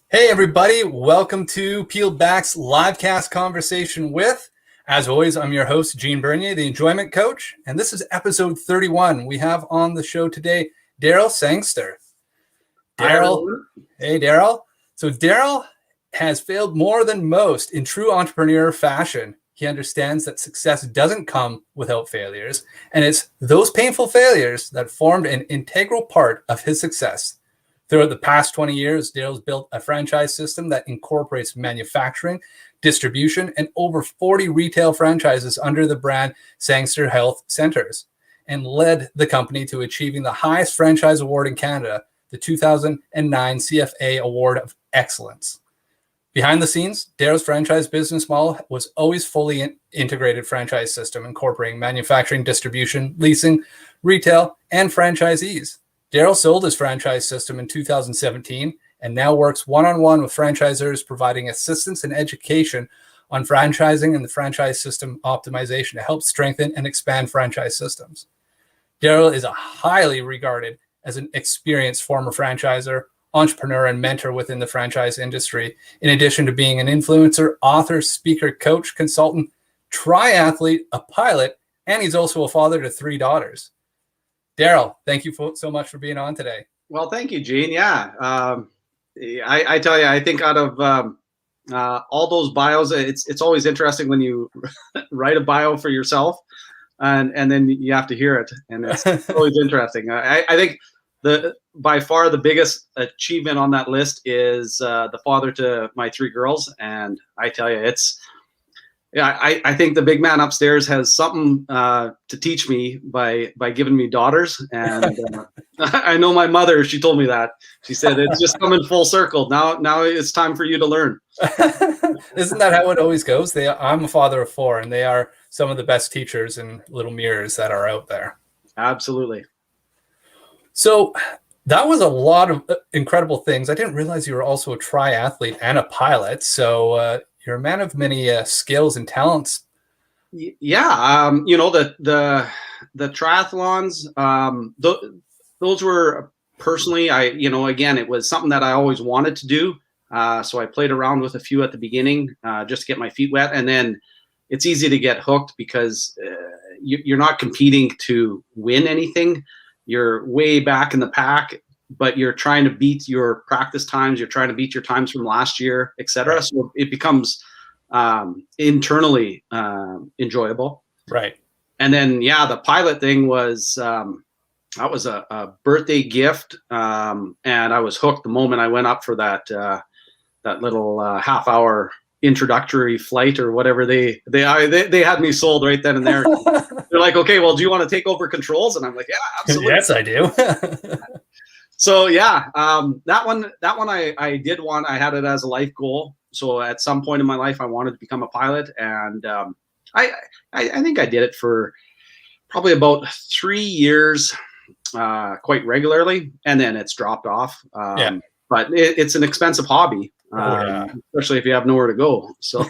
Hey everybody, welcome to Pealed Back's LiveCast Conversation With. As always, I'm your host, Gene Bernier, the Enjoyment Coach, and this is episode 31. We have on the show today, Darryl Sangster. Darryl, hey Darryl. So Darryl has failed more than most in true entrepreneur fashion. He understands that success doesn't come without failures, and it's those painful failures that formed an integral part of his success. Throughout the past 20 years, Darryl's built a franchise system that incorporates manufacturing, distribution, and over 40 retail franchises under the brand Sangster Health Centers, and led the company to achieving the highest franchise award in Canada, the 2009 CFA Award of Excellence. Behind the scenes, Darryl's franchise business model was always fully integrated franchise system, incorporating manufacturing, distribution, leasing, retail, and franchisees. Darryl sold his franchise system in 2017 and now works one-on-one with franchisors, providing assistance and education on franchising and the franchise system optimization to help strengthen and expand franchise systems. Darryl is a highly regarded as an experienced former franchisor, entrepreneur, and mentor within the franchise industry, in addition to being an influencer, author, speaker, coach, consultant, triathlete, a pilot, and he's also a father to 3 daughters. Darryl, thank you so much for being on today. Well, thank you, Gene. Yeah. I tell you, I think out of all those bios, it's always interesting when you write a bio for yourself and then you have to hear it. And it's always interesting. I think by far the biggest achievement on that list is the father to my 3 girls. And I tell you, I think the big man upstairs has something to teach me by giving me daughters. And I know my mother, she told me that. She said, it's just coming full circle. Now it's time for you to learn. Isn't that how it always goes? I'm a father of 4, and they are some of the best teachers and little mirrors that are out there. Absolutely. So that was a lot of incredible things. I didn't realize you were also a triathlete and a pilot. So you're a man of many skills and talents. Yeah. The triathlons, those were personally, again, it was something that I always wanted to do. So I played around with a few at the beginning, just to get my feet wet. And then it's easy to get hooked because you're not competing to win anything. You're way back in the pack, but you're trying to beat your practice times. You're trying to beat your times from last year, et cetera. Right. So it becomes internally enjoyable. Right. And then, the pilot thing was, that was a birthday gift. And I was hooked the moment I went up for that little half-hour introductory flight or whatever they had me sold right then and there. They're like, okay, well, do you want to take over controls? And I'm like, yeah, absolutely. Yes, I do. So that one I did want. I had it as a life goal. So at some point in my life, I wanted to become a pilot, and I think I did it for probably about 3 years, quite regularly, and then it's dropped off. But it's an expensive hobby, especially if you have nowhere to go. So.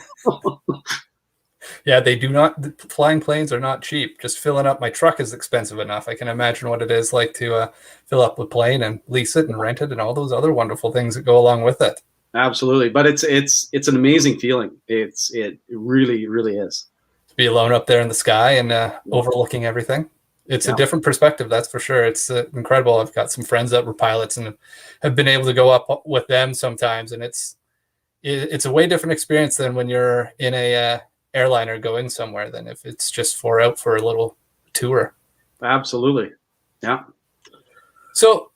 Yeah, they do not. Flying planes are not cheap. Just filling up my truck is expensive enough. I can imagine what it is like to fill up a plane and lease it and rent it and all those other wonderful things that go along with it. Absolutely, but it's an amazing feeling. It really, really is. To be alone up there in the sky and overlooking everything. It's a different perspective, that's for sure. It's incredible. I've got some friends that were pilots and have been able to go up with them sometimes, and it's a way different experience than when you're in a airliner going somewhere than if it's just out for a little tour. Absolutely. Yeah. So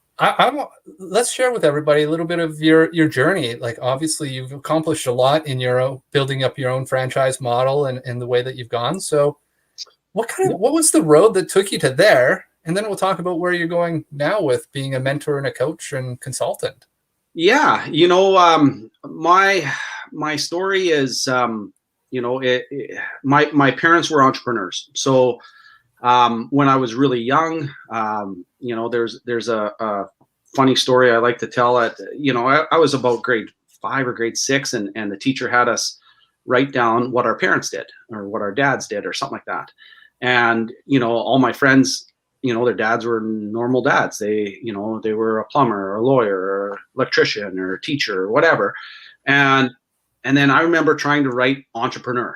let's share with everybody a little bit of your journey. Like, obviously you've accomplished a lot in building up your own franchise model and the way that you've gone. So what was the road that took you to there? And then we'll talk about where you're going now with being a mentor and a coach and consultant. Yeah. My story is, my parents were entrepreneurs. So when I was really young, there's a funny story I like to tell. I was about grade 5 or grade 6, and the teacher had us write down what our parents did or what our dads did or something like that. And, all my friends, their dads were normal dads. They were a plumber or a lawyer or electrician or a teacher or whatever. And then I remember trying to write entrepreneur,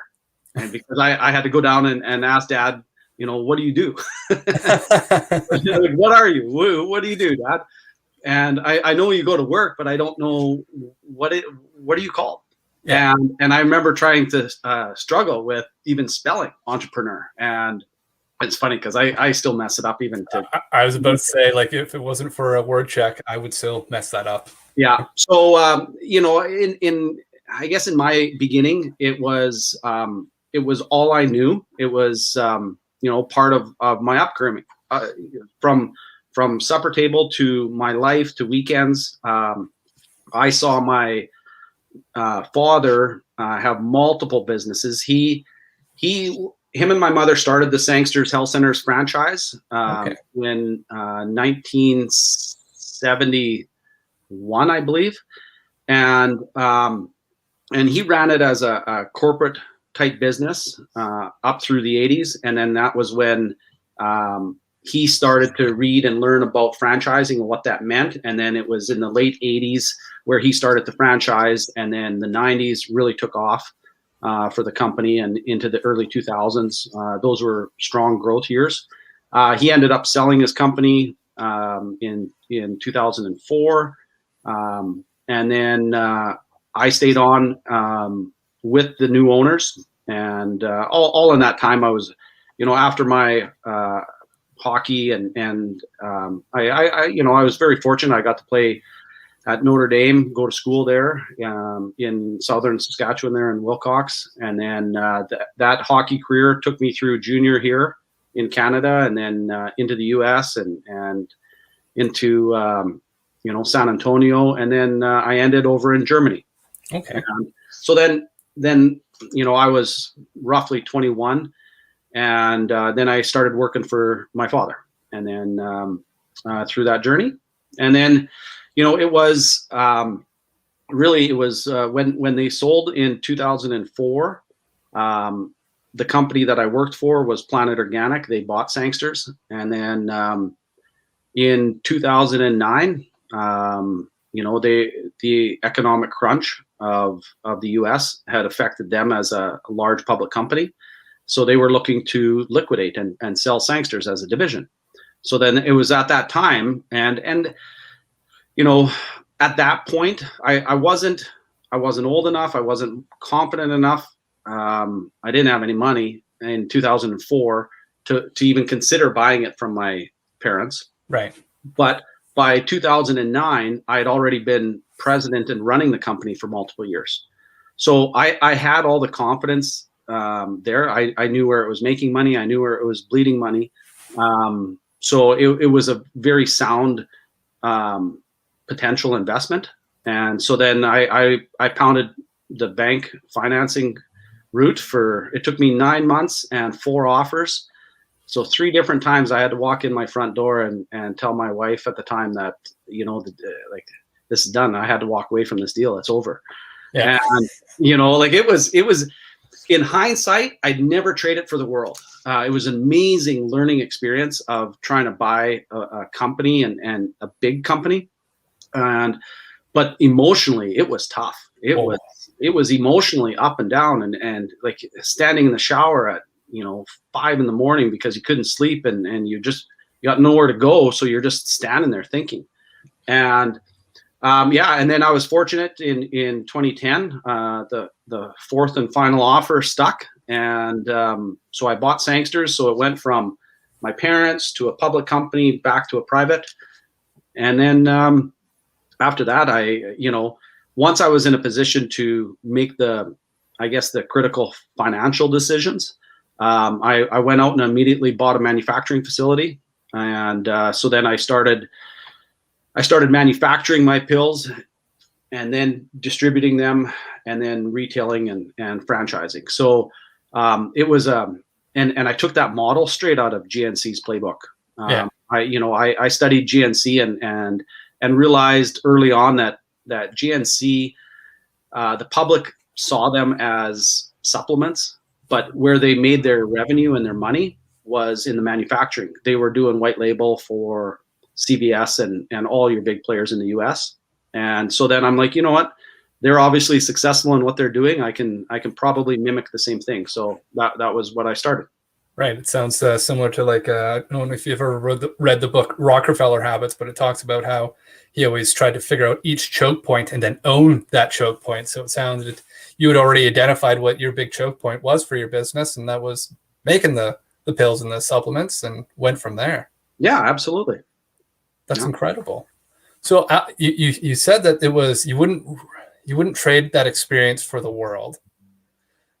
and because I had to go down and ask Dad, what do you do? Like, what are you? What do you do, Dad? And I know you go to work, but I don't know what are you called? Yeah. And I remember trying to struggle with even spelling entrepreneur. And it's funny because I still mess it up even to. I was about to say, like, if it wasn't for a word check, I would still mess that up. Yeah. So, I guess in my beginning, it was all I knew. It was, part of my upbringing, from supper table to my life to weekends. I saw my father have multiple businesses. Him and my mother started the Sangsters Health Centers franchise in 1971, I believe, and he ran it as a corporate type business up through the 80s, and then that was when he started to read and learn about franchising and what that meant. And then it was in the late 80s where he started to franchise, and then the 90s really took off for the company, and into the early 2000s. Those were strong growth years. He ended up selling his company in 2004. And then I stayed on with the new owners. And all in that time, I was, after my hockey and I was very fortunate. I got to play at Notre Dame, go to school there in southern Saskatchewan there in Wilcox. And then that hockey career took me through junior here in Canada, and then into the US and into, San Antonio. And then I ended over in Germany. Okay. So then, I was roughly 21, and then I started working for my father, and then through that journey. And then, it was when they sold in 2004, the company that I worked for was Planet Organic. They bought Sangsters. And then in 2009, the economic crunch of the US had affected them as a large public company. So they were looking to liquidate and sell Sangsters as a division. So then it was at that time, and at that point, I wasn't old enough. I wasn't confident enough. I didn't have any money in 2004 to even consider buying it from my parents. Right. But by 2009, I had already been president and running the company for multiple years. So I had all the confidence there. I knew where it was making money. I knew where it was bleeding money. So it was a very sound potential investment. And so then I pounded the bank financing route it took me 9 months and 4 offers. So 3 different times I had to walk in my front door and tell my wife at the time that, this is done. I had to walk away from this deal. It's over. Yeah. And, it was in hindsight, I'd never trade it for the world. It was an amazing learning experience of trying to buy a company and a big company. But emotionally, it was tough. It was emotionally up and down, and like standing in the shower at 5 a.m. because you couldn't sleep and you got nowhere to go, so you're just standing there thinking. And and then I was fortunate in 2010, the 4th and final offer stuck, And so I bought Sangsters. So it went from my parents to a public company back to a private. And then after that, once I was in a position to make the critical financial decisions, I went out and immediately bought a manufacturing facility. And so then I started manufacturing my pills and then distributing them and then retailing and franchising. So it was, and I took that model straight out of GNC's playbook. I studied GNC and realized early on that GNC, the public saw them as supplements, but where they made their revenue and their money was in the manufacturing. They were doing white label for CVS and all your big players in the US. And so then I'm like, you know what? They're obviously successful in what they're doing. I can probably mimic the same thing. So that was what I started. Right. It sounds similar to I don't know if you've ever read the book Rockefeller Habits, but it talks about how he always tried to figure out each choke point and then own that choke point. So it sounded you had already identified what your big choke point was for your business, and that was making the pills and the supplements, and went from there. Yeah, absolutely. That's incredible. So you said that it was you wouldn't trade that experience for the world.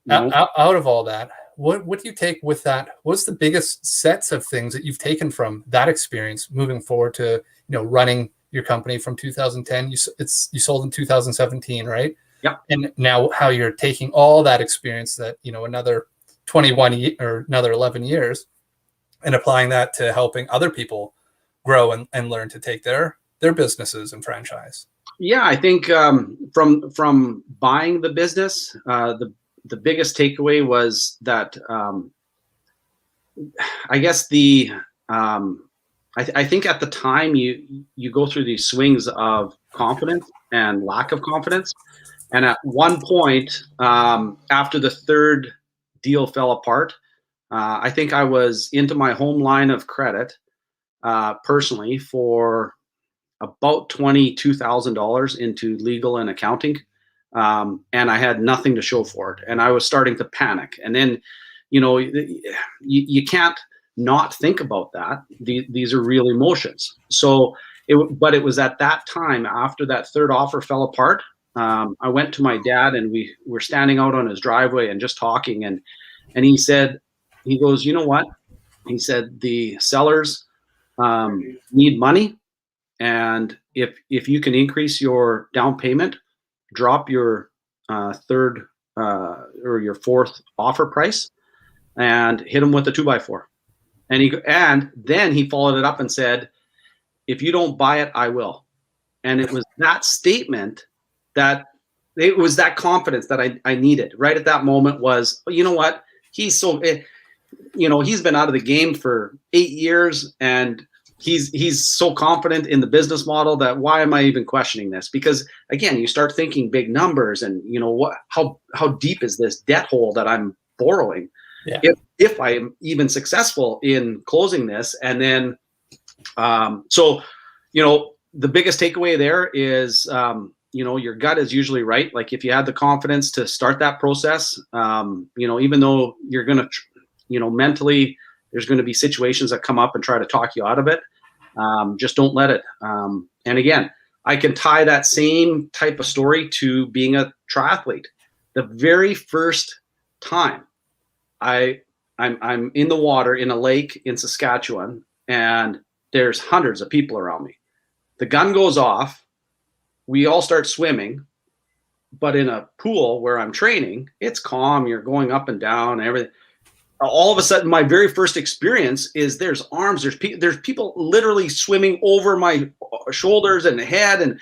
No. Out of all that, what do you take with that? What's the biggest sets of things that you've taken from that experience moving forward to running your company from 2010? You sold in 2017, right? Yeah. And now how you're taking all that experience that another 21 or another 11 years and applying that to helping other people grow and learn to take their businesses and franchise. Yeah, I think from buying the business, the biggest takeaway was that I think at the time you go through these swings of confidence and lack of confidence. And at one point, after the third deal fell apart, I think I was into my home line of credit personally for about $22,000 into legal and accounting. And I had nothing to show for it. And I was starting to panic. And then, you can't not think about that. These are real emotions. So, but it was at that time, after that third offer fell apart, I went to my dad and we were standing out on his driveway and just talking. And he goes, you know what? He said, the sellers need money. And if you can increase your down payment, drop your third or your fourth offer price and hit them with a 2x4. And then he followed it up and said, if you don't buy it, I will. And it was that statement that it was that confidence that I needed right at that moment was, you know what? He's been out of the game for 8 years and he's so confident in the business model that why am I even questioning this? Because again, you start thinking big numbers and how deep is this debt hole that I'm borrowing? Yeah. If I am even successful in closing this. And then, the biggest takeaway there is, your gut is usually right. Like if you had the confidence to start that process, even though you're going to, mentally, there's going to be situations that come up and try to talk you out of it. Just don't let it. And again, I can tie that same type of story to being a triathlete. The very first time I'm in the water in a lake in Saskatchewan, and there's hundreds of people around me. The gun goes off. We all start swimming, but in a pool where I'm training, it's calm. You're going up and down and everything. All of a sudden, my very first experience is there's arms, there's people literally swimming over my shoulders and head, and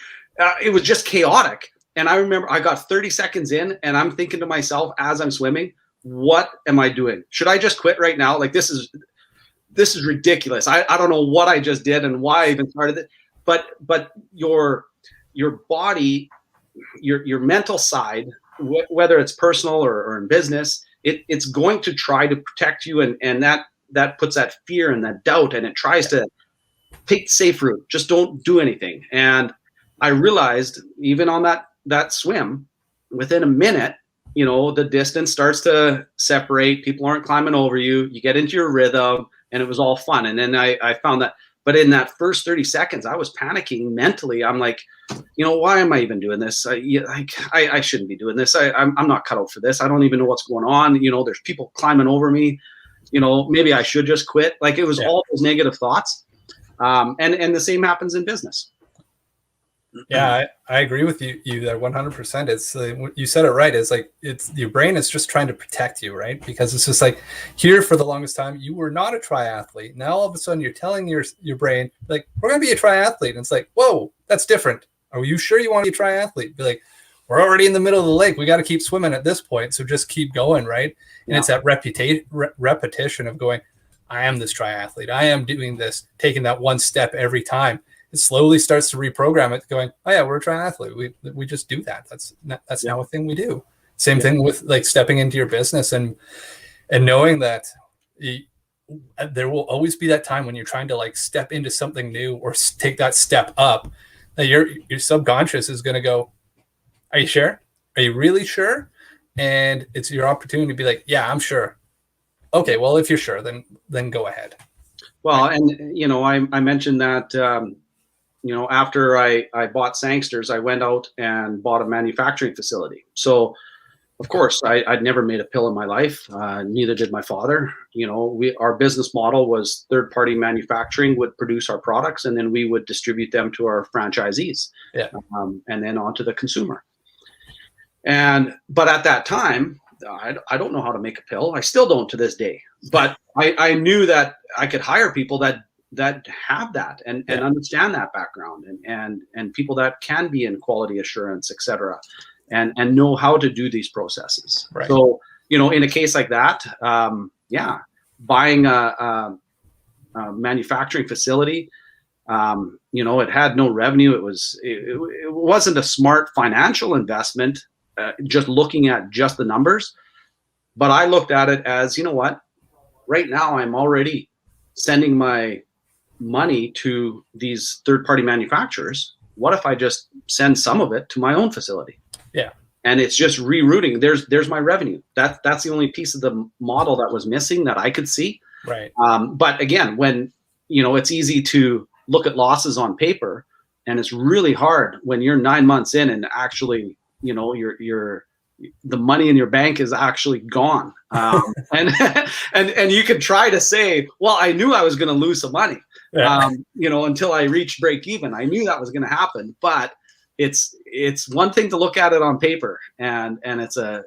it was just chaotic. And I remember I got 30 seconds in, and I'm thinking to myself as I'm swimming, what am I doing? Should I just quit right now? Like this is ridiculous. I don't know what I just did and why I even started it. But your body, your mental side, whether it's personal or in business, it's going to try to protect you, and that puts that fear and that doubt, and it tries to take the safe route. Just don't do anything. And I realized even on that swim, within a minute, the distance starts to separate. People aren't climbing over you. You get into your rhythm, and it was all fun. And then I found that, but in that first 30 seconds, I was panicking mentally. I'm like, why am I even doing this? I shouldn't be doing this. I'm not cut out for this. I don't even know what's going on. There's people climbing over me. Maybe I should just quit. Like, it was all those negative thoughts. And the same happens in business. Yeah, I agree with you there 100%. It's you said it right. It's like, it's your brain is just trying to protect you, right? Because it's just like, here for the longest time, you were not a triathlete. Now all of a sudden you're telling your brain, like, we're going to be a triathlete. And it's like, whoa, that's different. Are you sure you want to be a triathlete? Be like, we're already in the middle of the lake. We got to keep swimming at this point. So just keep going, right? And it's that repetition of going, I am this triathlete. I am doing this, taking that one step every time. It slowly starts to reprogram it, going, oh yeah, we're a triathlete. We just do that. That's now a thing we do. Same thing with like stepping into your business and knowing that there will always be that time when you're trying to like step into something new or take that step up, that your subconscious is going to go, are you sure? Are you really sure? And it's your opportunity to be like, yeah, I'm sure. Okay, well, if you're sure, then go ahead. Well, and I mentioned that after I bought Sangster's, I went out and bought a manufacturing facility. So, of course, I'd never made a pill in my life. Neither did my father. Our business model was third-party manufacturing would produce our products, and then we would distribute them to our franchisees, and then on to the consumer. But at that time, I don't know how to make a pill. I still don't to this day. But I knew that I could hire people that have that and understand that background and people that can be in quality assurance, et cetera, and know how to do these processes. Right. So, in a case like that, buying a manufacturing facility, it had no revenue. It wasn't a smart financial investment, just looking at just the numbers. But I looked at it as, what, right now I'm already sending my money to these third-party manufacturers. What if I just send some of it to my own facility? Yeah. And it's just rerouting. There's my revenue. That's the only piece of the model that was missing that I could see. Right. But again, when, it's easy to look at losses on paper, and it's really hard when you're 9 months in and actually, the money in your bank is actually gone. And you could try to say, well, I knew I was going to lose some money, until I reached break even. I knew that was going to happen, but it's one thing to look at it on paper, and it's a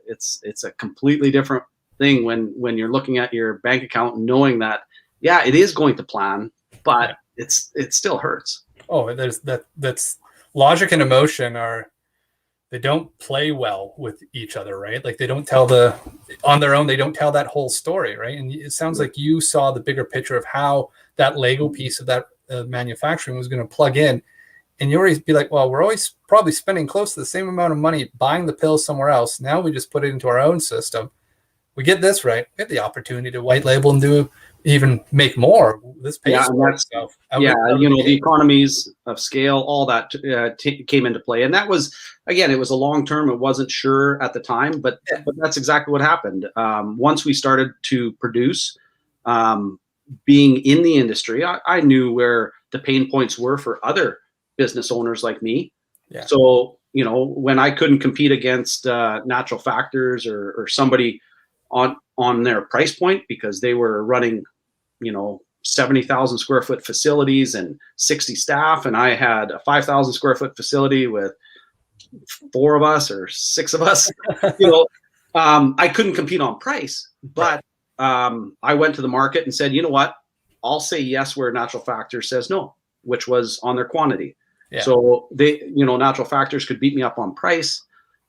completely different thing when you're looking at your bank account, knowing that, it is going to plan, but it still hurts. Oh, that's logic and emotion they don't play well with each other, right? Like, they don't tell on their own, they don't tell that whole story, right? And it sounds like you saw the bigger picture of how that Lego piece of that manufacturing was going to plug in. And you always be like, well, we're always probably spending close to the same amount of money buying the pills somewhere else. Now we just put it into our own system. We get this right. We have the opportunity to white label and even make more. This pays for itself. The economies of scale, all that came into play. And that was, again, it was a long term. It wasn't sure at the time, but that's exactly what happened. Once we started to produce, being in the industry, I knew where the pain points were for other business owners like me. Yeah. So, when I couldn't compete against Natural Factors or somebody on their price point because they were running, 70,000 square foot facilities and 60 staff, and I had a 5,000 square foot facility with 4 of us or 6 of us, I couldn't compete on price, but I went to the market and said, you know what, I'll say yes where Natural Factors says no, which was on their quantity. Yeah. So they, Natural Factors could beat me up on price,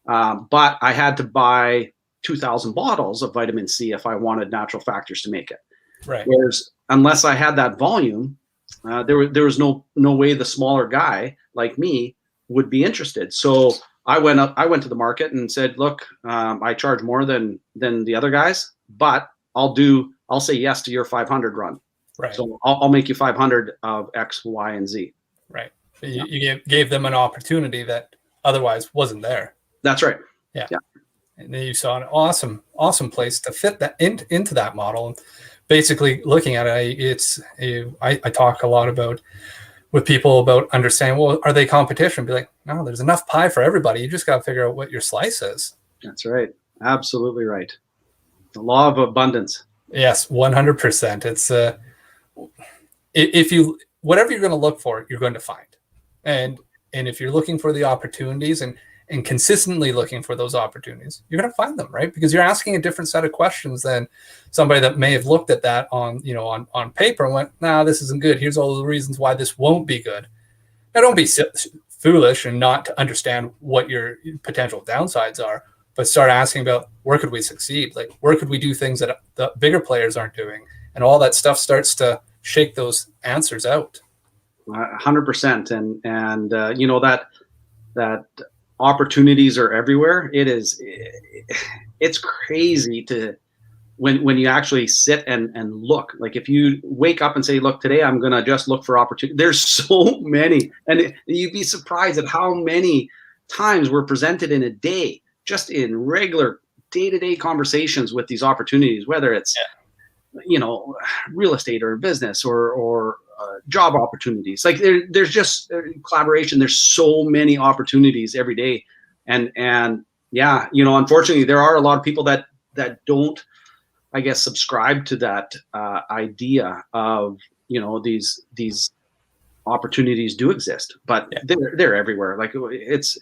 but I had to buy 2,000 bottles of vitamin C if I wanted Natural Factors to make it. Right. Whereas unless I had that volume, there was no way the smaller guy like me would be interested. So I went to the market and said, look, I charge more than the other guys, but I'll say yes to your 500 run. Right. So I'll make you 500 of X, Y, and Z. Right. You gave them an opportunity that otherwise wasn't there. That's right. Yeah. And then you saw an awesome place to fit that into that model. And basically looking at it, I talk a lot about with people about understanding, well, are they competition? Be like, no, there's enough pie for everybody. You just got to figure out what your slice is. That's right. Absolutely right. The law of abundance. Yes, 100%. It's if you, whatever you're going to look for, you're going to find. And if you're looking for the opportunities and consistently looking for those opportunities, you're going to find them, right? Because you're asking a different set of questions than somebody that may have looked at that on paper and went, nah, this isn't good. Here's all the reasons why this won't be good. Now, don't be foolish and not to understand what your potential downsides are, but start asking about where could we succeed? Like, where could we do things that the bigger players aren't doing? And all that stuff starts to shake those answers out. 100%. And that opportunities are everywhere. It's crazy to when you actually sit and look. Like if you wake up and say, look, today I'm going to just look for opportunity. There's so many, and you'd be surprised at how many times we're presented in a day, just in regular day-to-day conversations with these opportunities, whether it's, real estate or business or job opportunities. Like there's just collaboration. There's so many opportunities every day. And unfortunately there are a lot of people that don't, I guess, subscribe to that idea of, these opportunities do exist, but they're everywhere. Like it's,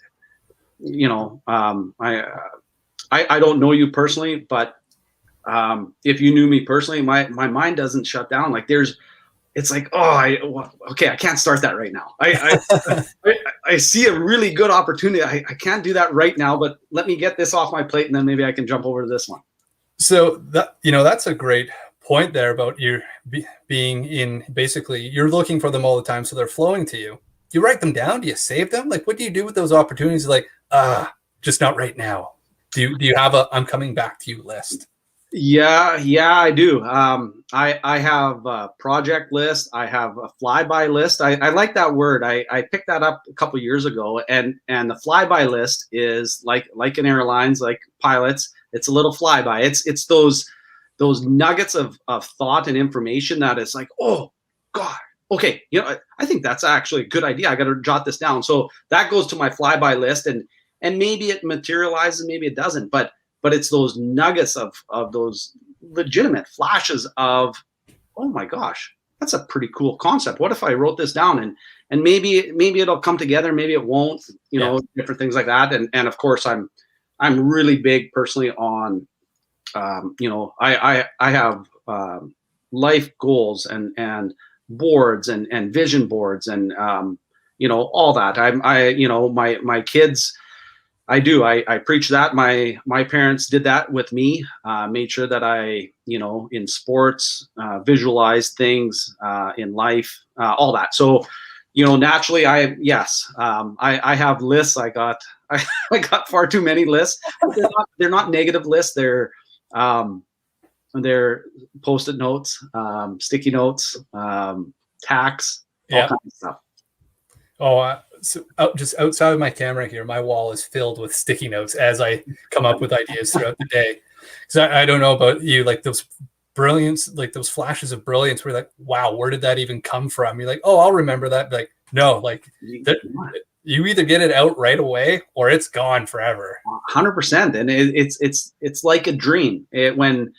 I don't know you personally, but if you knew me personally, my mind doesn't shut down. Like it's like, I can't start that right now. I see a really good opportunity. I can't do that right now, but let me get this off my plate and then maybe I can jump over to this one. So that's a great point there about you being in, basically you're looking for them all the time. So they're flowing to you. Do you write them down? Do you save them? Like, what do you do with those opportunities? Like, just not right now. Do you have a I'm coming back to you list? Yeah, I do. I have a project list. I have a flyby list. I like that word. I picked that up a couple years ago, and the flyby list is like in airlines, like pilots. It's a little flyby. It's those nuggets of thought and information that is like, oh God, okay, I think that's actually a good idea. I got to jot this down. So that goes to my flyby list, and maybe it materializes, maybe it doesn't, but it's those nuggets of those legitimate flashes of, oh my gosh, that's a pretty cool concept. What if I wrote this down and maybe it'll come together, maybe it won't, different things like that. And of course I'm really big personally on, I have life goals and boards and vision boards and, all that. My kids, I preach that. My parents did that with me, made sure that I, in sports, visualize things, in life, all that. So, naturally I have lists. I got far too many lists. They're not negative lists. They're Post-it notes, sticky notes, tax, all kinds of stuff. So just outside of my camera here, my wall is filled with sticky notes as I come up with ideas throughout the day. Because I don't know about you, like those brilliance, like those flashes of brilliance where you're like, wow, where did that even come from? You're like, oh, I'll remember that. Like, no, like you either get it out right away or it's gone forever. 100%. And it's like a dream. When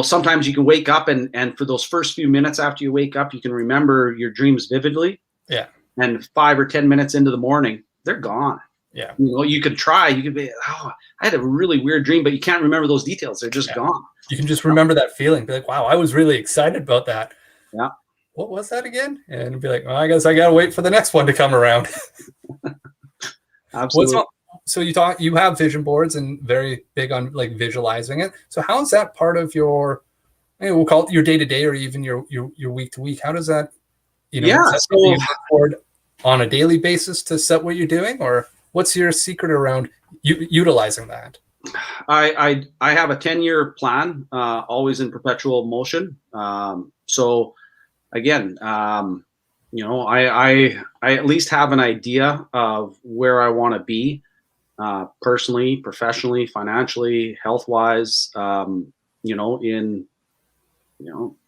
sometimes you can wake up and for those first few minutes after you wake up, you can remember your dreams vividly. Yeah. And 5 or 10 minutes into the morning, they're gone. Yeah. You could try. You could be, I had a really weird dream, but you can't remember those details. They're just gone. You can just remember that feeling. Be like, wow, I was really excited about that. Yeah. What was that again? And be like, well, I guess I got to wait for the next one to come around. Absolutely. So you have vision boards and very big on like visualizing it. So how is that part of your, we'll call it your day-to-day or even your week-to-week? How does that, you look forward on a daily basis to set what you're doing, or what's your secret around utilizing that? I have a 10-year plan, always in perpetual motion. So again, I at least have an idea of where I want to be. personally, professionally, financially, health-wise, in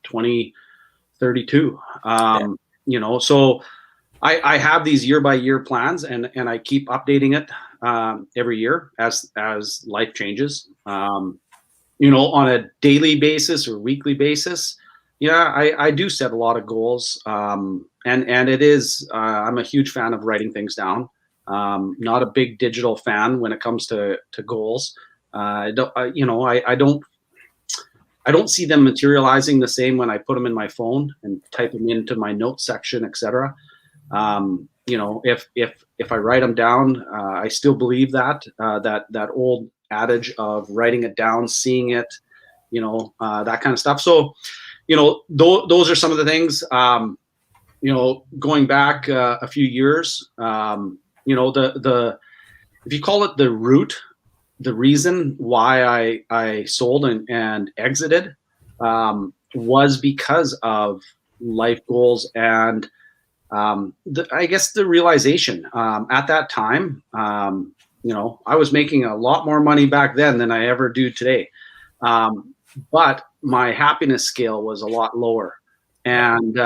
2032. So I have these year-by-year plans, and I keep updating it every year as life changes. On a daily basis or weekly basis, I do set a lot of goals, and it is I'm a huge fan of writing things down. Not a big digital fan when it comes to goals. I don't see them materializing the same when I put them in my phone and type them into my notes section, etc. If I write them down, I still believe that old adage of writing it down, seeing it, that kind of stuff. So, those are some of the things. Going back a few years, if you call it the root, the reason why I sold and exited was because of life goals and I guess the realization at that time. I was making a lot more money back then than I ever do today, but my happiness scale was a lot lower. And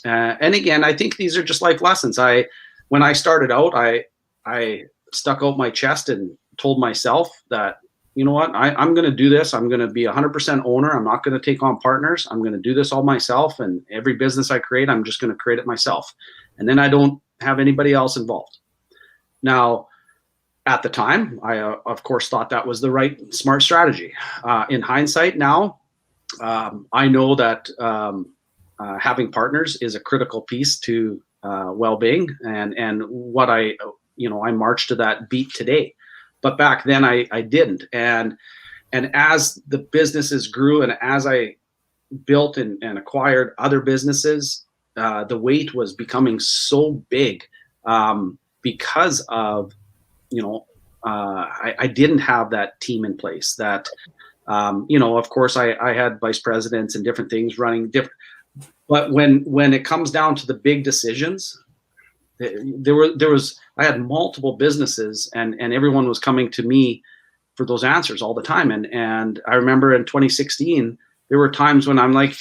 again, I think these are just life lessons. When I started out, I stuck out my chest and told myself that, you know what, I'm going to do this. I'm going to be 100% owner. I'm not going to take on partners. I'm going to do this all myself. And every business I create, I'm just going to create it myself. And then I don't have anybody else involved. Now, at the time, I, of course, thought that was the right, smart strategy. In hindsight now, I know that having partners is a critical piece to well-being and what I march to that beat today. But back then I didn't. And as the businesses grew and as I built and acquired other businesses, the weight was becoming so big because of, I didn't have that team in place that, of course I had vice presidents and different things running different, but when it comes down to the big decisions, I had multiple businesses and everyone was coming to me for those answers all the time. And I remember in 2016, there were times when I'm like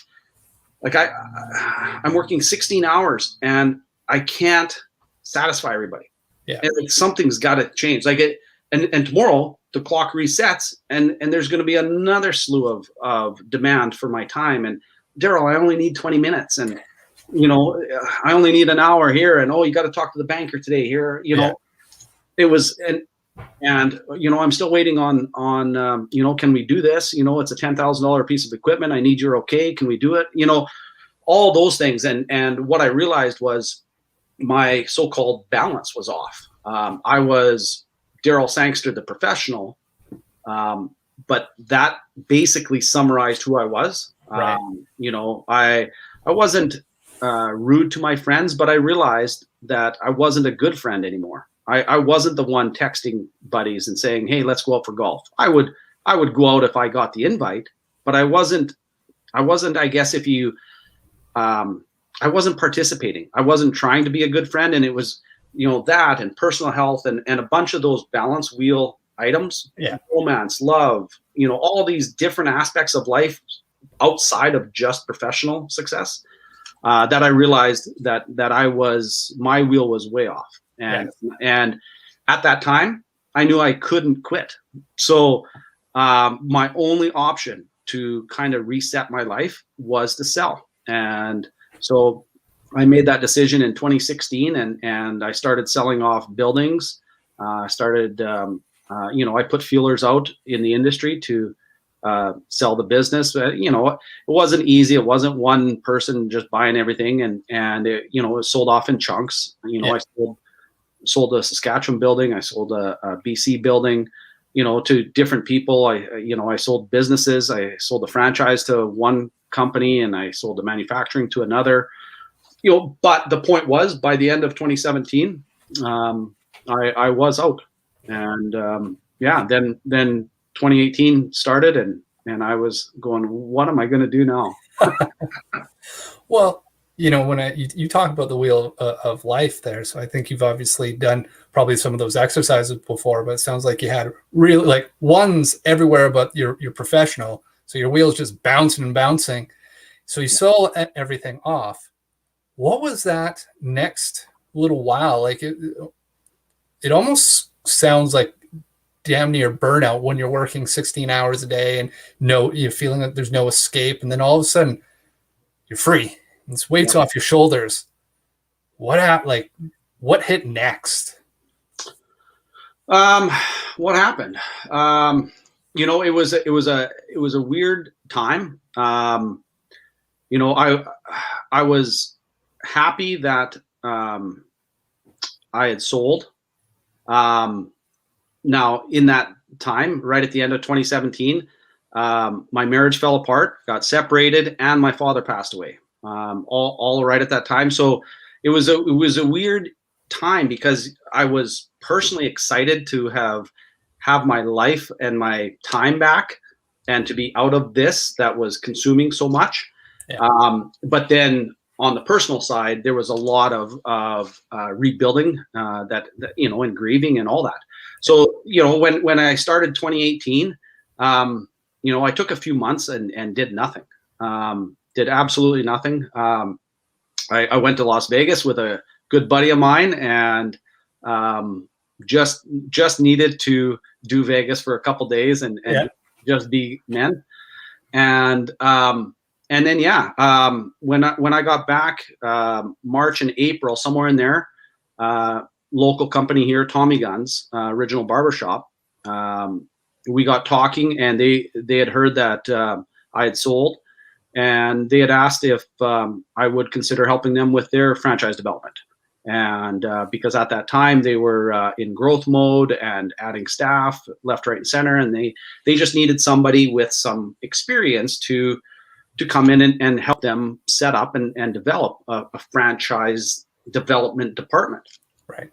I'm working 16 hours and I can't satisfy everybody. Yeah. And something's got to change. And tomorrow the clock resets and there's going to be another slew of demand for my time. And Darryl, I only need 20 minutes and I only need an hour here, and you got to talk to the banker today here. It was, and I'm still waiting on can we do this? It's a $10,000 piece of equipment. I need your okay. Can we do it? All those things. And what I realized was my so-called balance was off. I was Darryl Sangster, the professional, but that basically summarized who I was. Right. I wasn't rude to my friends, but I realized that I wasn't a good friend anymore. I wasn't the one texting buddies and saying, "Hey, let's go out for golf." I would go out if I got the invite, but I wasn't. I guess if you, I wasn't participating. I wasn't trying to be a good friend, and it was, that and personal health and a bunch of those balance wheel items. Yeah. Romance, love, all these different aspects of life outside of just professional success. That I realized that my wheel was way off. And at that time, I knew I couldn't quit. So my only option to kind of reset my life was to sell. And so I made that decision in 2016 and I started selling off buildings. I put feelers out in the industry to sell the business. It wasn't easy. It wasn't one person just buying everything, and it was sold off in chunks. I sold a Saskatchewan building. I sold a BC building, to different people. I sold businesses. I sold the franchise to one company, and I sold the manufacturing to another. But the point was, by the end of 2017, I was out, and then 2018 started and I was going, what am I going to do now? Well, when you talk about the wheel of life there, so I think you've obviously done probably some of those exercises before, but it sounds like you had really like ones everywhere, but you're professional, so your wheel's just bouncing and bouncing. So you saw everything off. What was that next little while? Like it almost sounds like damn near burnout when you're working 16 hours a day and you're feeling that there's no escape, and then all of a sudden you're free. This weight's off your shoulders. What hit next? What happened? It was a weird time. I was happy that I had sold. Now, in that time, right at the end of 2017, my marriage fell apart, got separated, and my father passed away. All right at that time. So it was a weird time because I was personally excited to have my life and my time back and to be out of this that was consuming so much. Yeah. But then on the personal side, there was a lot of rebuilding and grieving and all that. So, when I started 2018, I took a few months and did nothing. Did absolutely nothing. I went to Las Vegas with a good buddy of mine and just needed to do Vegas for a couple days and just be men. And then when I got back, March and April, somewhere in there, local company here, Tommy Guns, original barbershop. We got talking, and they had heard that I had sold, and they had asked if I would consider helping them with their franchise development. And because at that time they were in growth mode and adding staff left, right, and center, and they just needed somebody with some experience to come in and help them set up and develop a franchise development department. Right.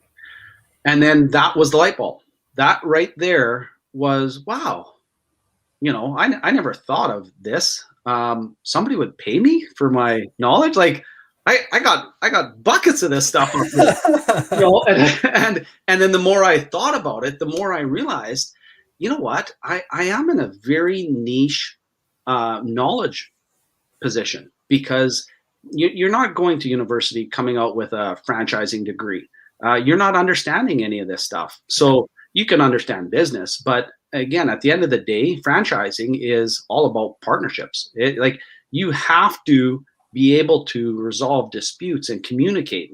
And then that was the light bulb. That right there was, wow, I never thought of this. Somebody would pay me for my knowledge. Like I got buckets of this stuff. And then the more I thought about it, the more I realized, you know what, I am in a very niche knowledge position, because you're not going to university coming out with a franchising degree. You're not understanding any of this stuff. So you can understand business, but again, at the end of the day, franchising is all about partnerships. You have to be able to resolve disputes and communicate.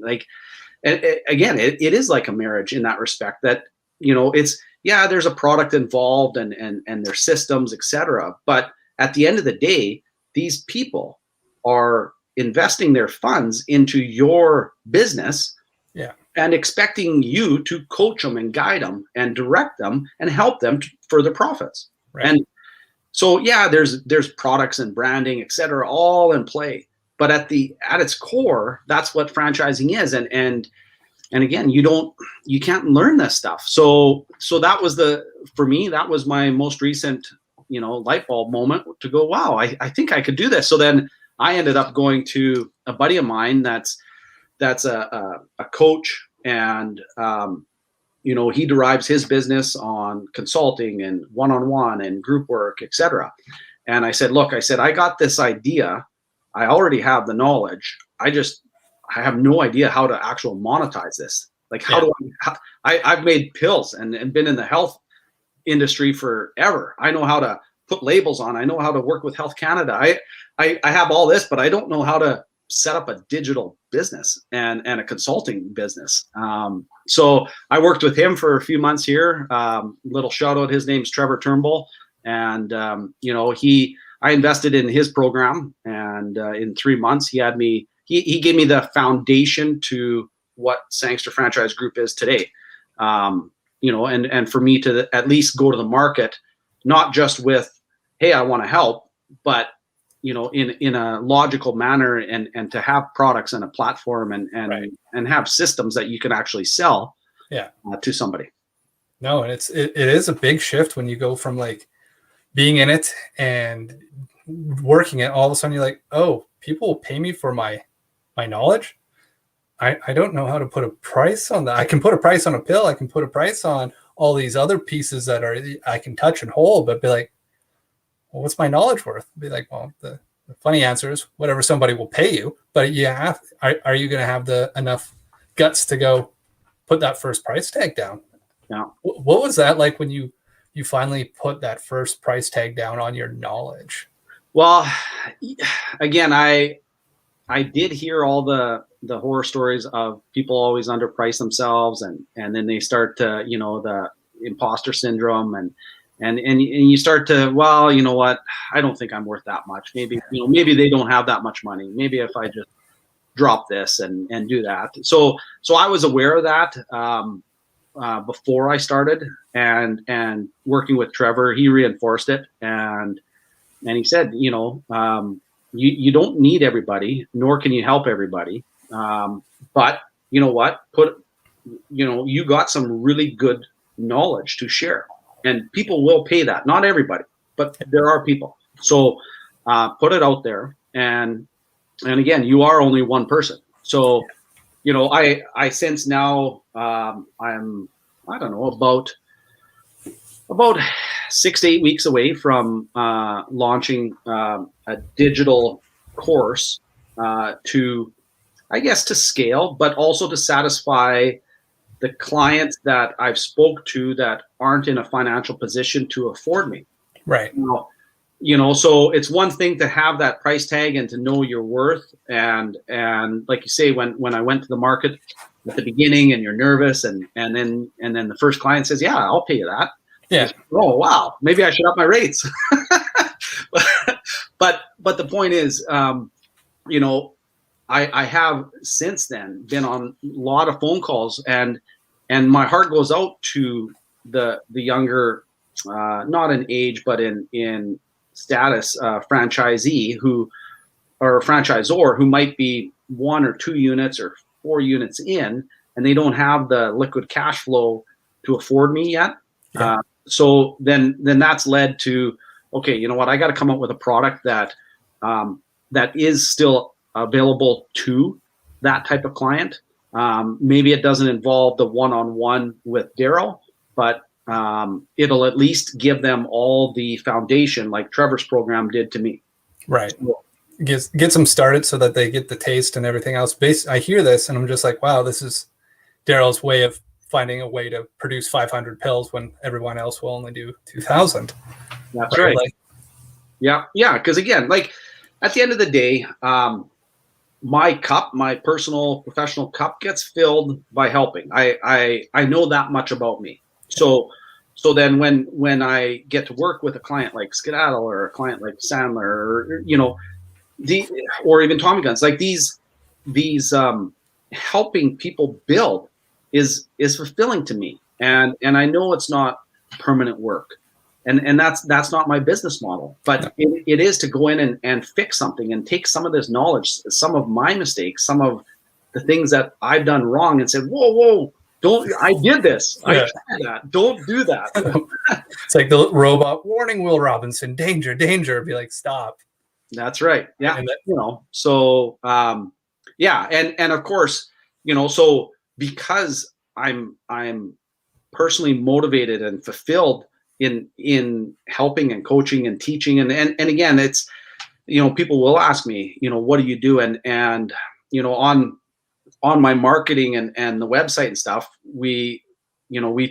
It is like a marriage in that respect, that, there's a product involved and there's systems, etc. But at the end of the day, these people are investing their funds into your business. Yeah. And expecting you to coach them and guide them and direct them and help them to further profits. Right. And so, there's products and branding, et cetera, all in play. But at its core, that's what franchising is. And again, you can't learn this stuff. So that was for me, that was my most recent, light bulb moment to go, wow, I think I could do this. So then I ended up going to a buddy of mine that's a coach, and he derives his business on consulting and one-on-one and group work, etc. And I said, look, I got this idea. I already have the knowledge. I have no idea how to actually monetize this. Like, I've made pills and been in the health industry forever. I know how to put labels on. I know how to work with Health Canada. I have all this, but I don't know how to set up a digital business and a consulting business. So I worked with him for a few months here. Little shout out, his name's Trevor Turnbull. And, I invested in his program, and in 3 months he gave me the foundation to what Sangster Franchise Group is today. And for me to at least go to the market, not just with, hey, I want to help, but in a logical manner, and to have products and a platform and have systems that you can actually sell to somebody. No, and it is a big shift when you go from like being in it and working it. All of a sudden you're like, oh, people will pay me for my my knowledge. I don't know how to put a price on that. I can put a price on a pill. I can put a price on all these other pieces that I can touch and hold, but be like, well, what's my knowledge worth? Be like, well, the funny answer is whatever somebody will pay you, but are you going to have enough guts to go put that first price tag down? Yeah. What was that like when you finally put that first price tag down on your knowledge? Well, again, I did hear all the horror stories of people always underprice themselves, and then they start to, the imposter syndrome, and you start to, well, you know what, I don't think I'm worth that much. Maybe, maybe they don't have that much money. Maybe if I just drop this and do that. So I was aware of that before I started, and working with Trevor, he reinforced it, and he said, you don't need everybody, nor can you help everybody. But you know what, you got some really good knowledge to share, and people will pay that. Not everybody, but there are people. So put it out there, and again, you are only one person. So, I sense now I'm, I don't know, about 6 to 8 weeks away from launching a digital course to scale, but also to satisfy the clients that I've spoke to that aren't in a financial position to afford me. Right. So it's one thing to have that price tag and to know your worth. And like you say, when I went to the market at the beginning and you're nervous and then the first client says, yeah, I'll pay you that. Yeah. Oh, wow. Maybe I should up my rates. but the point is, I have since then been on a lot of phone calls, and my heart goes out to the younger, not in age, but in status, franchisee or franchisor who might be 1 or 2 units or 4 units in, and they don't have the liquid cash flow to afford me yet. Yeah. So then that's led to, okay, you know what? I got to come up with a product that is still available to that type of client. Maybe it doesn't involve the one-on-one with Darryl, but it'll at least give them all the foundation like Trevor's program did to me. Right. Gets them started so that they get the taste and everything else. I hear this and I'm just like, wow, this is Darryl's way of finding a way to produce 500 pills when everyone else will only do 2,000. That's right. Like, yeah. Because again, like at the end of the day, my cup, my personal professional cup, gets filled by helping. I know that much about me. So then when I get to work with a client like Skedaddle or a client like Sandler, or or even Tommy Guns, like these helping people build is fulfilling to me, and I know it's not permanent work, and that's not my business model, but it is to go in and fix something and take some of this knowledge, some of my mistakes, some of the things that I've done wrong, and said, whoa, don't, I did this. Yeah. I tried that. Don't do that. It's like the robot warning, Will Robinson, danger. Be like, stop. That's right. Yeah. And so yeah. And of course, so because I'm personally motivated and fulfilled in helping and coaching and teaching. And again, it's, people will ask me, what do you do? And on my marketing and the website and stuff, we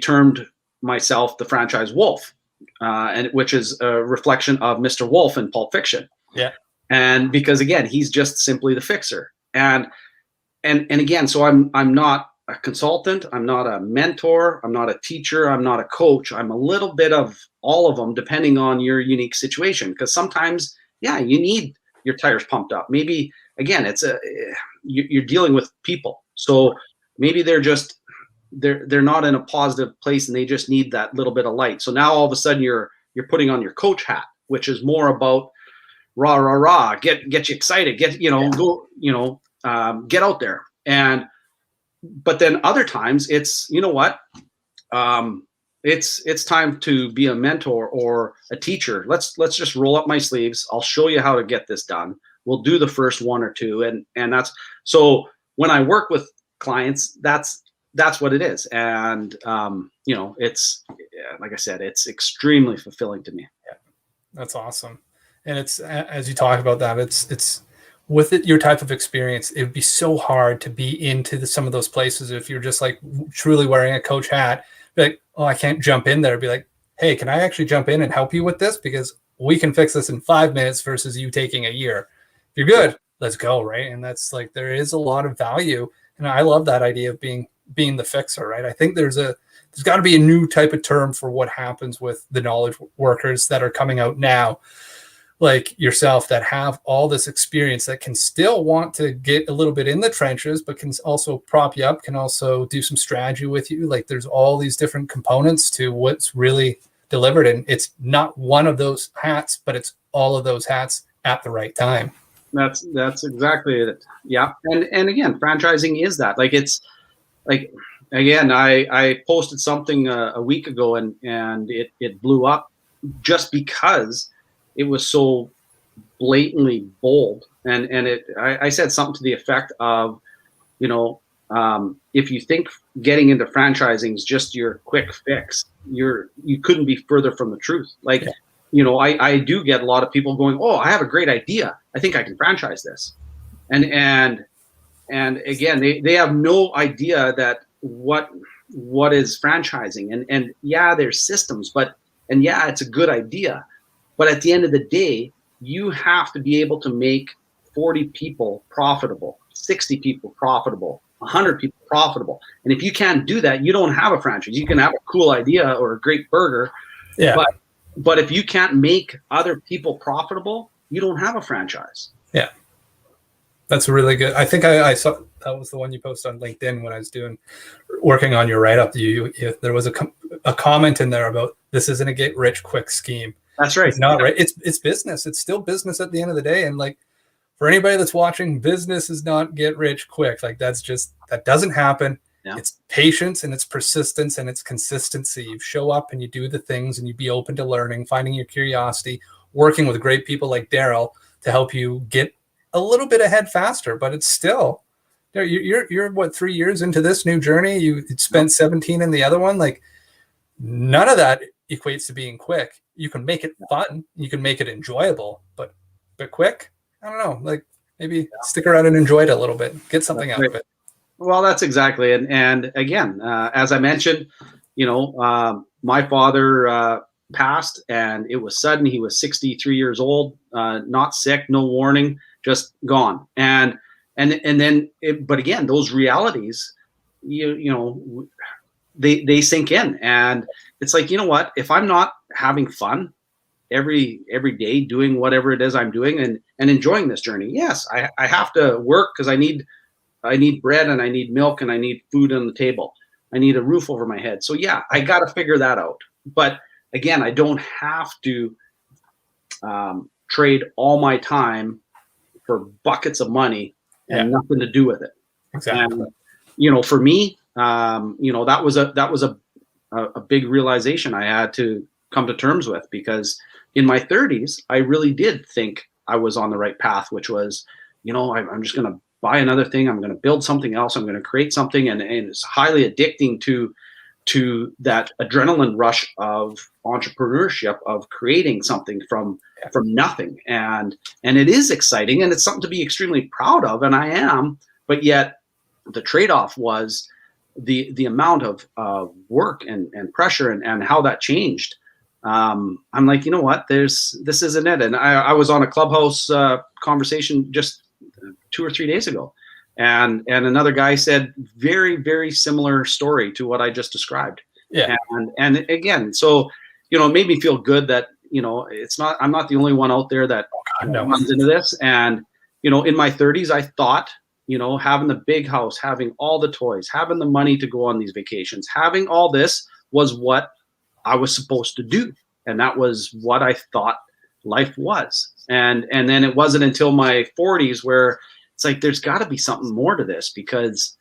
termed myself the franchise wolf, and which is a reflection of Mr. Wolf in Pulp Fiction. Yeah. And because again, he's just simply the fixer. And again, so I'm not a consultant, I'm not a mentor, I'm not a teacher, I'm not a coach. I'm a little bit of all of them, depending on your unique situation. Because sometimes, yeah, you need your tires pumped up. Maybe again, you're dealing with people, so maybe they're not in a positive place, and they just need that little bit of light. So now all of a sudden you're putting on your coach hat, which is more about rah, get you excited, go, get out there. But then other times it's, it's time to be a mentor or a teacher. Let's just roll up my sleeves. I'll show you how to get this done. we'll do the first one or two. And that's, so when I work with clients, that's what it is. And, it's, like I said, it's extremely fulfilling to me. Yeah, that's awesome. And it's, as you talk about that, it's with your type of experience, it would be so hard to be into some of those places. If you're just like truly wearing a coach hat, be like, oh, I can't jump in there. Be like, hey, can I actually jump in and help you with this? Because we can fix this in 5 minutes versus you taking a year. If you're good, let's go. Right. And that's like, there is a lot of value. And I love that idea of being the fixer, right? I think there's got to be a new type of term for what happens with the knowledge workers that are coming out now, like yourself, that have all this experience, that can still want to get a little bit in the trenches, but can also prop you up, can also do some strategy with you. Like there's all these different components to what's really delivered. And it's not one of those hats, but it's all of those hats at the right time. That's exactly it. Yeah. And again, franchising is that. Like, it's like, again, I posted something a week ago and it blew up just because it was so blatantly bold. And I said something to the effect of, if you think getting into franchising is just your quick fix, you couldn't be further from the truth. Like, I do get a lot of people going, oh, I have a great idea. I think I can franchise this. And again, they have no idea that what is franchising. And yeah, there's systems, and yeah, it's a good idea. But at the end of the day, you have to be able to make 40 people profitable, 60 people profitable, 100 people profitable. And if you can't do that, you don't have a franchise. You can have a cool idea or a great burger. Yeah. But if you can't make other people profitable, you don't have a franchise. Yeah. That's really good. I think I saw that was the one you posted on LinkedIn when I was working on your write-up. There was a comment in there about, this isn't a get rich quick scheme. That's right. It's not right. It's business. It's still business at the end of the day. And like, for anybody that's watching, business is not get rich quick. Like that doesn't happen. Yeah. It's patience and it's persistence and it's consistency. You show up and you do the things and you be open to learning, finding your curiosity, working with great people like Darryl to help you get a little bit ahead faster. But it's still, you're what, 3 years into this new journey? You spent 17 in the other one. Like, none of that equates to being quick. You can make it fun, you can make it enjoyable, but quick, I don't know. Like, maybe stick around and enjoy it a little bit, get something out of it. Well, that's exactly it. And again, as I mentioned, my father passed, and it was sudden. He was 63 years old, not sick, no warning, just gone. And then, but again, those realities, they sink in, and it's like, you know what? If I'm not having fun every day doing whatever it is I'm doing and enjoying this journey, yes, I have to work because I need bread and I need milk and I need food on the table. I need a roof over my head. So yeah, I got to figure that out. But again, I don't have to trade all my time for buckets of money and nothing to do with it. Exactly. And, for me, that was a big realization I had to come to terms with, because in my 30s, I really did think I was on the right path, which was, I'm just going to buy another thing. I'm going to build something else. I'm going to create something. And it's highly addicting to that adrenaline rush of entrepreneurship, of creating something from nothing. And it is exciting, and it's something to be extremely proud of. And I am, but yet the trade-off was the amount of work and pressure and how that changed. I'm like, you know what, this isn't it. And I was on a Clubhouse conversation just 2 or 3 days ago. And another guy said very, very similar story to what I just described. Yeah. And again, so, it made me feel good that, I'm not the only one out there that runs into this. And, in my 30s, I thought, having the big house, having all the toys, having the money to go on these vacations, having all this was what I was supposed to do. And that was what I thought life was. And then it wasn't until my 40s where it's like, there's got to be something more to this, because,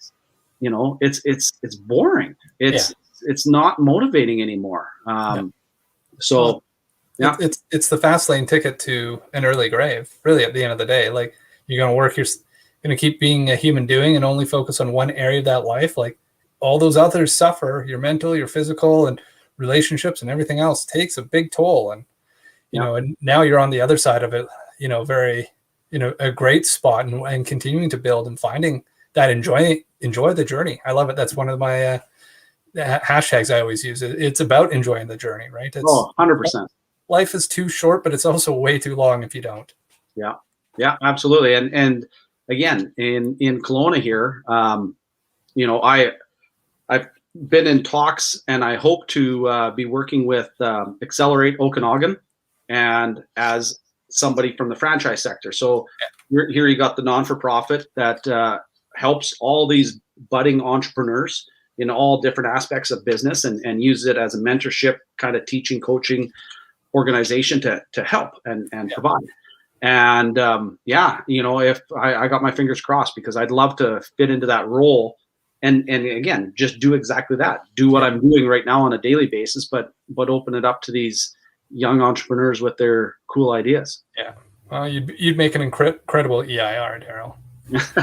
it's boring. It's not motivating anymore. So Yeah. It's the fast lane ticket to an early grave, really, at the end of the day. Like, you're going to work, you're going to keep being a human doing and only focus on one area of that life. Like, all those others suffer. Your mental, your physical, and relationships and everything else takes a big toll. And, you know, and now you're on the other side of it, you know, very, you know, a great spot, and continuing to build and finding that enjoy the journey. I love it. That's one of my hashtags I always use. It's about enjoying the journey, right? It's 100%. Life is too short, but it's also way too long if you don't. Yeah. Yeah, absolutely. And again, in Kelowna here, you know, I've been in talks, and I hope to be working with Accelerate Okanagan, and as somebody from the franchise sector. So here you got the non-for-profit that helps all these budding entrepreneurs in all different aspects of business, and use it as a mentorship kind of teaching, coaching organization to help and provide. And you know, if I got my fingers crossed, because I'd love to fit into that role, and again, just do exactly that. Do what I'm doing right now on a daily basis, but open it up to these young entrepreneurs with their cool ideas. Yeah. Well, you'd make an incredible EIR, Darryl.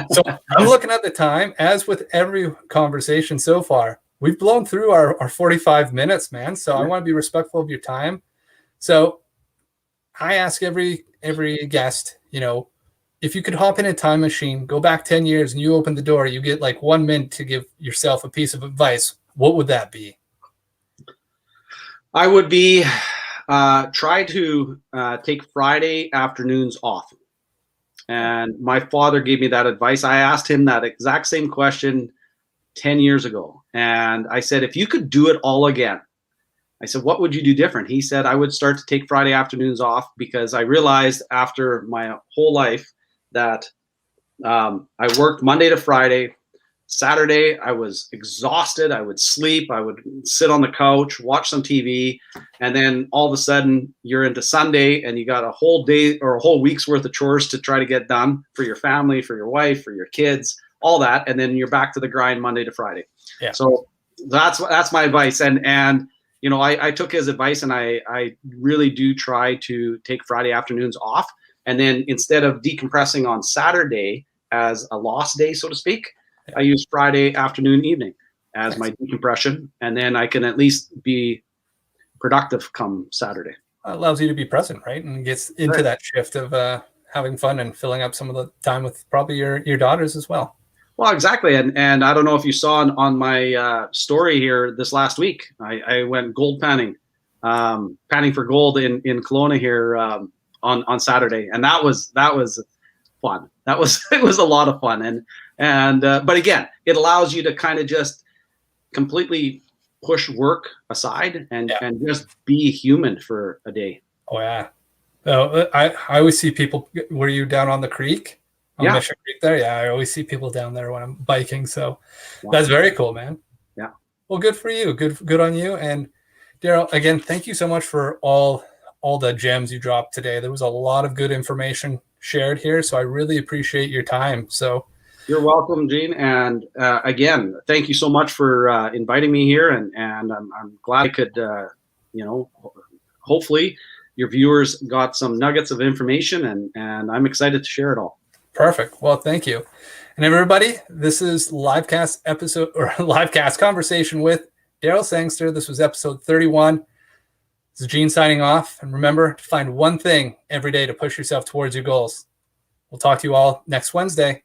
So I'm looking at the time. As with every conversation so far, we've blown through our 45 minutes, man. So I want to be respectful of your time. So I ask every guest, you know, if you could hop in a time machine, go back 10 years, and you open the door, you get like 1 minute to give yourself a piece of advice. What would that be? I would be try to take Friday afternoons off. And my father gave me that advice. I asked him that exact same question 10 years ago. And I said, if you could do it all again, I said, what would you do different? He said, I would start to take Friday afternoons off, because I realized after my whole life that I worked Monday to Friday. Saturday, I was exhausted. I would sleep. I would sit on the couch, watch some TV. And then all of a sudden you're into Sunday, and you got a whole day or a whole week's worth of chores to try to get done for your family, for your wife, for your kids, all that. And then you're back to the grind Monday to Friday. Yeah. So that's my advice. And, you know, I took his advice, and I really do try to take Friday afternoons off. And then instead of decompressing on Saturday as a lost day, so to speak, I use Friday afternoon, evening as my decompression, and then I can at least be productive come Saturday. It allows you to be present, right? And gets into that shift of having fun and filling up some of the time with probably your daughters as well. Well, exactly. And I don't know if you saw on my story here this last week, I went gold panning for gold in Kelowna here on Saturday. And that was fun. It was a lot of fun. But again, it allows you to kind of just completely push work aside and just be human for a day. Oh yeah. So I always see people. Were you down on the creek? On Mission Creek there? Yeah, I always see people down there when I'm biking. So that's very cool, man. Yeah. Well, good for you. Good on you. And Darryl, again, thank you so much for all the gems you dropped today. There was a lot of good information shared here, so I really appreciate your time. So you're welcome, Gene. And again, thank you so much for inviting me here. And I'm glad I could, you know, hopefully your viewers got some nuggets of information, and I'm excited to share it all. Perfect. Well, thank you. And everybody, this is LiveCast Conversation with Darryl Sangster. This was episode 31. This is Gene signing off. And remember to find one thing every day to push yourself towards your goals. We'll talk to you all next Wednesday.